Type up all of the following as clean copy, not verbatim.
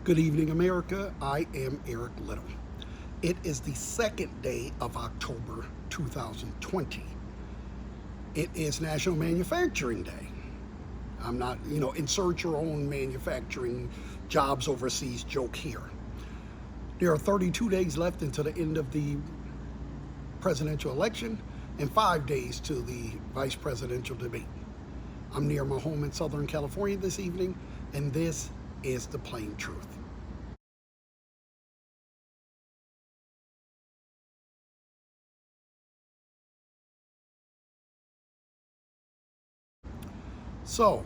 Good evening, America. I am Eric Little. It is the second day of October 2020. It is National Manufacturing Day. I'm not, insert your own manufacturing jobs overseas joke here. There are 32 days left until the end of the presidential election and 5 days to the vice presidential debate. I'm near my home in Southern California this evening, and this is the plain truth. So,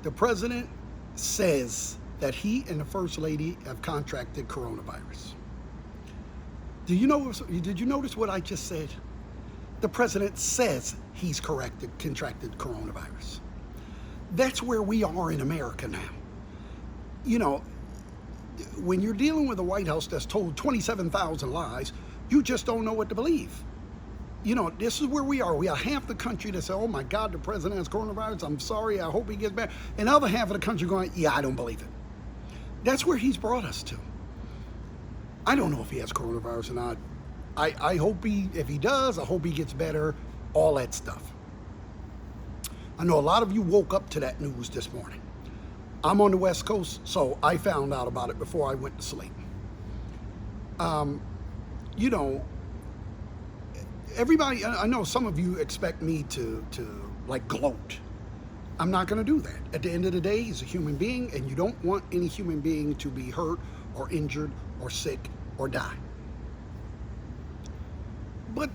the president says that he and the first lady have contracted coronavirus. Did you notice what I just said? The president says he's contracted coronavirus. That's where we are in America now. You know, when you're dealing with a White House that's told 27,000 lies, you just don't know what to believe. This is where we are. We are half the country that say, oh my God, the president has coronavirus. I'm sorry, I hope he gets better. And the other half of the country going, yeah, I don't believe it. That's where he's brought us to. I don't know if he has coronavirus or not. I hope if he does, I hope he gets better, all that stuff. I know a lot of you woke up to that news this morning. I'm on the West Coast, so I found out about it before I went to sleep. Everybody, I know some of you expect me to like gloat. I'm not going to do that. At the end of the day, he's a human being, and you don't want any human being to be hurt or injured or sick or die. But,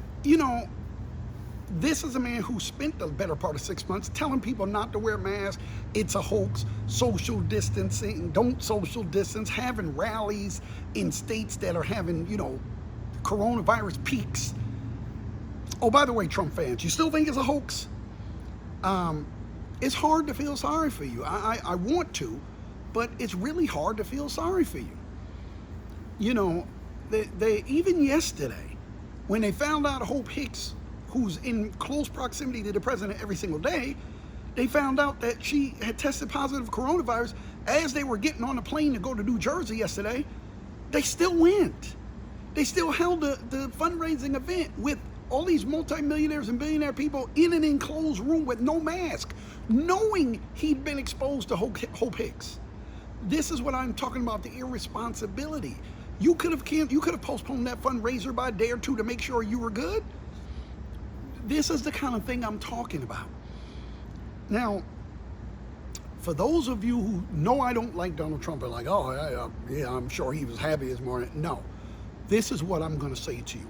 this is a man who spent the better part of 6 months telling people not to wear masks. It's a hoax. Social distancing. Don't social distance. Having rallies in states that are having, coronavirus peaks. Oh, by the way, Trump fans, you still think it's a hoax? It's hard to feel sorry for you. I want to, but it's really hard to feel sorry for you. They even yesterday, when they found out Hope Hicks, who's in close proximity to the president every single day, they found out that she had tested positive for coronavirus as they were getting on a plane to go to New Jersey yesterday. They still went. They still held the fundraising event with all these multimillionaires and billionaire people in an enclosed room with no mask, knowing he'd been exposed to Hope Hicks. This is what I'm talking about, the irresponsibility. You could have postponed that fundraiser by a day or two to make sure you were good. This is the kind of thing I'm talking about. Now, for those of you who know I don't like Donald Trump, are like, oh, yeah, I'm sure he was happy this morning. No, this is what I'm going to say to you.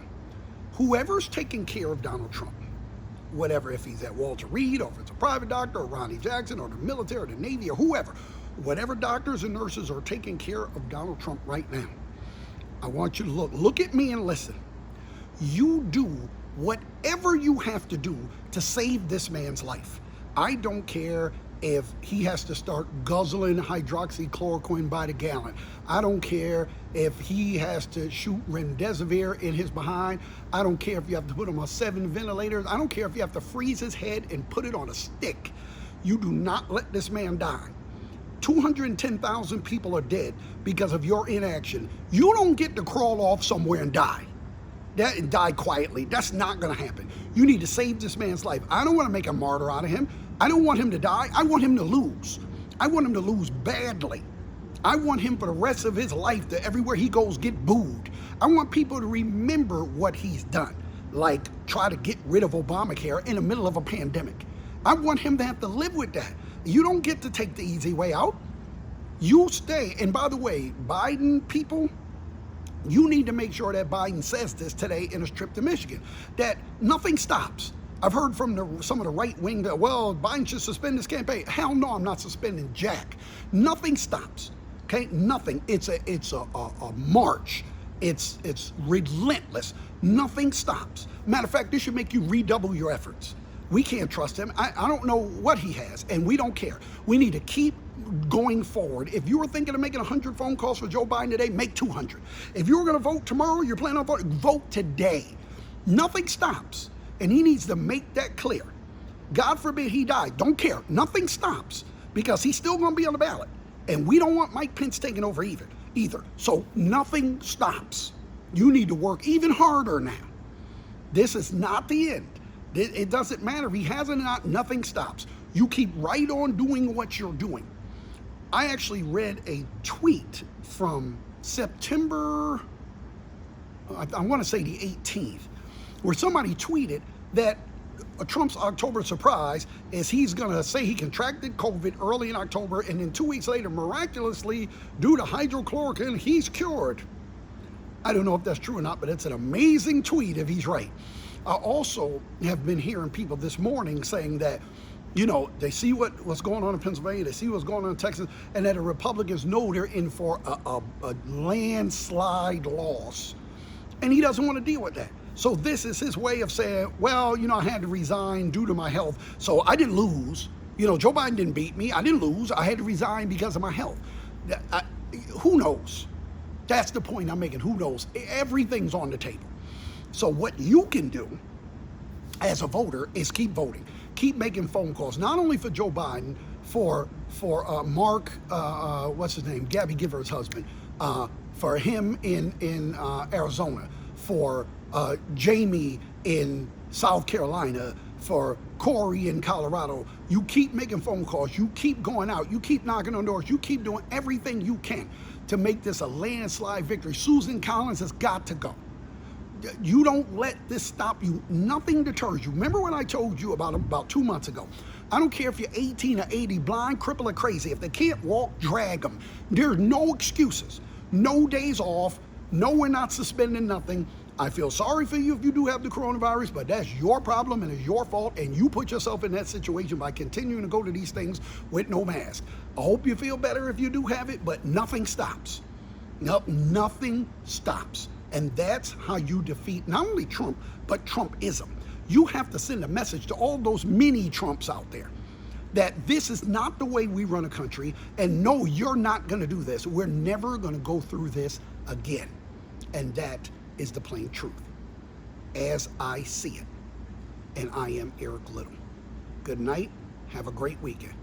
Whoever's taking care of Donald Trump, whatever, if he's at Walter Reed, or if it's a private doctor, or Ronnie Jackson, or the military, or the Navy, or whoever, whatever doctors and nurses are taking care of Donald Trump right now, I want you to look at me and listen. You do whatever you have to do to save this man's life. I don't care if he has to start guzzling hydroxychloroquine by the gallon. I don't care if he has to shoot remdesivir in his behind. I don't care if you have to put him on 7 ventilators. I don't care if you have to freeze his head and put it on a stick. You do not let this man die. 210,000 people are dead because of your inaction. You don't get to crawl off somewhere and die. And die quietly. That's not going to happen. You need to save this man's life. I don't want to make a martyr out of him. I don't want him to die. I want him to lose. I want him to lose badly. I want him for the rest of his life to everywhere he goes get booed. I want people to remember what he's done, like try to get rid of Obamacare in the middle of a pandemic. I want him to have to live with that. You don't get to take the easy way out. You stay. And by the way, Biden people, you need to make sure that Biden says this today in his trip to Michigan, that nothing stops. I've heard from some of the right wing that, well, Biden should suspend his campaign. Hell no, I'm not suspending jack. Nothing stops. Okay, nothing. It's a march. It's relentless. Nothing stops. Matter of fact, this should make you redouble your efforts. We can't trust him. I don't know what he has, and we don't care. We need to keep going forward. If you were thinking of making 100 phone calls for Joe Biden today, make 200. If you were going to vote tomorrow, you're planning on voting, vote today. Nothing stops, and he needs to make that clear. God forbid he died. Don't care. Nothing stops because he's still going to be on the ballot. And we don't want Mike Pence taking over either. So nothing stops. You need to work even harder now. This is not the end. It doesn't matter. If he has it or not, nothing stops. You keep right on doing what you're doing. I actually read a tweet from September, I want to say the 18th, where somebody tweeted that Trump's October surprise is he's going to say he contracted COVID early in October, and then 2 weeks later, miraculously, due to hydrochloroquine, he's cured. I don't know if that's true or not, but it's an amazing tweet if he's right. I also have been hearing people this morning saying that, they see what's going on in Pennsylvania, they see what's going on in Texas, and that the Republicans know they're in for a landslide loss. And he doesn't want to deal with that. So this is his way of saying, well, I had to resign due to my health. So I didn't lose. Joe Biden didn't beat me. I didn't lose. I had to resign because of my health. Who knows? That's the point I'm making. Who knows? Everything's on the table. So what you can do as a voter is keep voting. Keep making phone calls, not only for Joe Biden, for Mark, what's his name, Gabby Giver's husband, for him in Arizona, for Jamie in South Carolina, for Corey in Colorado. You keep making phone calls. You keep going out. You keep knocking on doors. You keep doing everything you can to make this a landslide victory. Susan Collins has got to go. You don't let this stop you. Nothing deters you. Remember when I told you about 2 months ago? I don't care if you're 18 or 80, blind, crippled, or crazy. If they can't walk, drag them. There's no excuses. No days off. No, we're not suspending nothing. I feel sorry for you if you do have the coronavirus, but that's your problem and it's your fault, and you put yourself in that situation by continuing to go to these things with no mask. I hope you feel better if you do have it, but nothing stops. Nothing stops. And that's how you defeat not only Trump, but Trumpism. You have to send a message to all those mini Trumps out there that this is not the way we run a country, and no, you're not going to do this. We're never going to go through this again. And that is the plain truth, as I see it. And I am Eric Little. Good night. Have a great weekend.